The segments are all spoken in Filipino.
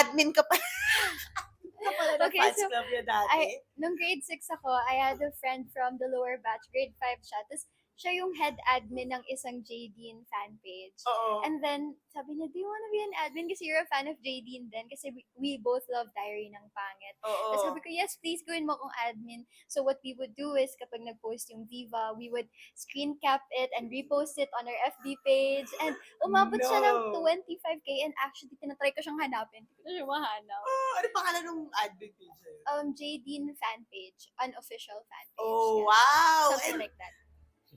admin ka pa. Pala ng Okay, fans so, club niya dati. Nung grade 6 ako, I had a friend from the lower batch, grade 5 siya. Tapos, siya yung head admin ng isang JDin fan page. Oo. And then, sabi niya, do you wanna be an admin? Kasi you're a fan of JDin din. Kasi we both love Diary ng Pangit. Oo. Tapos sabi ko, yes, please gawin mo akong admin. So what we would do is, kapag nag-post yung Viva, we would screen cap it and repost it on our FB page. And umabot siya ng No. 25k and actually, tinatry ko siyang hanapin. Hindi ko na siya mahanap. Ano pangalan ng admin page sa'yo? JDin fan page, unofficial fan page. Oh, Yeah. wow. Something And like that.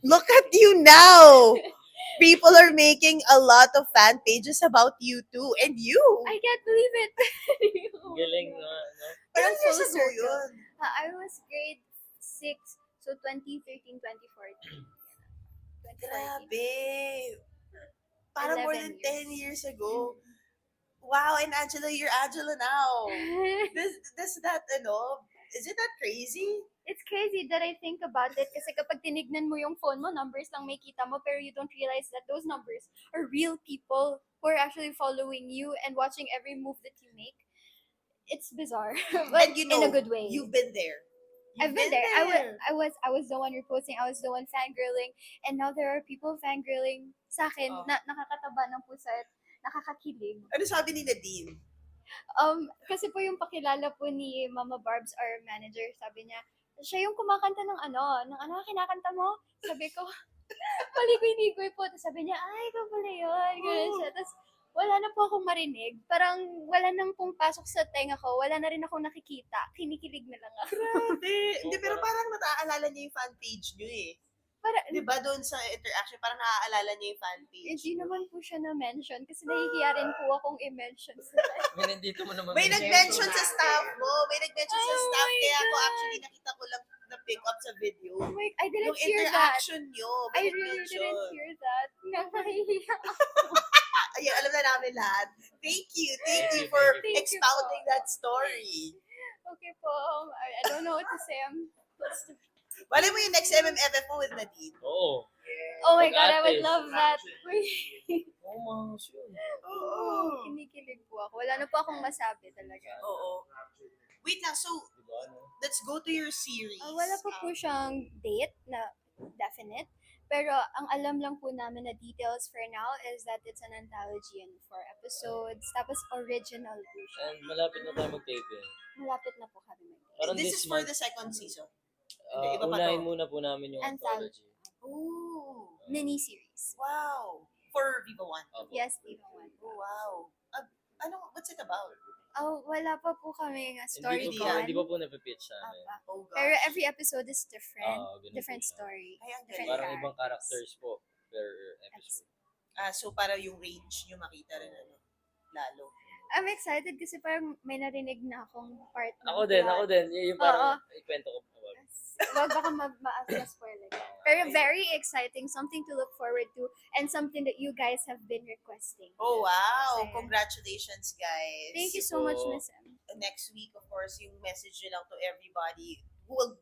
look at you now. People are making a lot of fan pages about you too. And you. I can't believe it. Galing na, no? Ilang years full ago circle. yun? I was grade 6, so 2013, 2014. 2014. Grabe. Parang more than 10 years ago. Mm. Wow, and Angela, you're Angela now. Does that, is it that crazy? It's crazy that I think about it kasi kapag tinignan mo yung phone mo, numbers lang may kita mo pero you don't realize that those numbers are real people who are actually following you and watching every move that you make. It's bizarre, but And in a good way. You've been there. I've been there. I was the one reposting. I was the one fangirling, and now there are people fangirling sa akin Oh. na nakakataba ng puso at nakakakilig. Ano sabi ni Nadine? Kasi po yung pakilala po ni Mama Barbs, our manager, sabi niya, siya yung kumakanta ng kinakanta mo? Sabi ko, paligoy-ligoy po. Tapos sabi niya, ay, ikaw pala yun. Ganun siya. Tapos, wala na po akong marinig. Parang wala nang pong pasok sa tenga ko. Wala na rin akong nakikita. Kinikilig na lang ako. Grabe. Hindi, pero parang nataalala niya yung fan page niyo eh. Para, Di ba doon sa interaction, parang naaalala niya yung fan page. hindi naman po siya na-mention kasi nahihiya rin po akong i-mention sa May nandito mo naman. May nag-mention sa staff mo. May nag-mention sa Oh staff. my Kaya ako God. actually nakita ko lang na pick up sa video. I didn't Yung hear that. interaction niyo. I May really nag-mention. didn't hear that. Nakahihiya. Ayun, alam na namin lahat. Thank you for Thank you expounding po. that story. Okay po. I don't know what to say. Bali mo yung next MMFF mo with Nadine. Oo. Oh my God, I would Pag-ate. love that. Oo, mga yun. Oo. Kinikilig po ako. Wala na po akong masabi talaga. Oo. Wait lang, so Diba, no? let's go to your series. Wala po siyang date na definite. Pero ang alam lang po namin na details for now is that it's an anthology and 4 episodes. Tapos original po siya. And malapit na tayo mag-taping. Malapit na po kami mag Parang This is for month, the second season. Hindi, iba pa unahin to. muna po namin yung Anthology. anthology. Oh, mini-series. wow. For Viva One. Opo. Yes, even one. Oh, wow. What's it about? Wala pa po kami nga story Hindi Story pa po napipitch namin. Oh, gosh. Pero every episode is different. Ganun Different po siya. story. Ay, ang Different galing. Parang characters. ibang characters po per episode. So para yung range nyo makita rin, lalo. I'm excited kasi parang may narinig na akong part ng Ako din. plot. Yung parang ikwento ko po. Wag baka ma-spoiler. Pero very exciting, something to look forward to, and something that you guys have been requesting. Oh, wow. Ayan. Congratulations, guys. Thank you so much, po. Miss M. Next week, of course, yung message nyo lang to everybody who will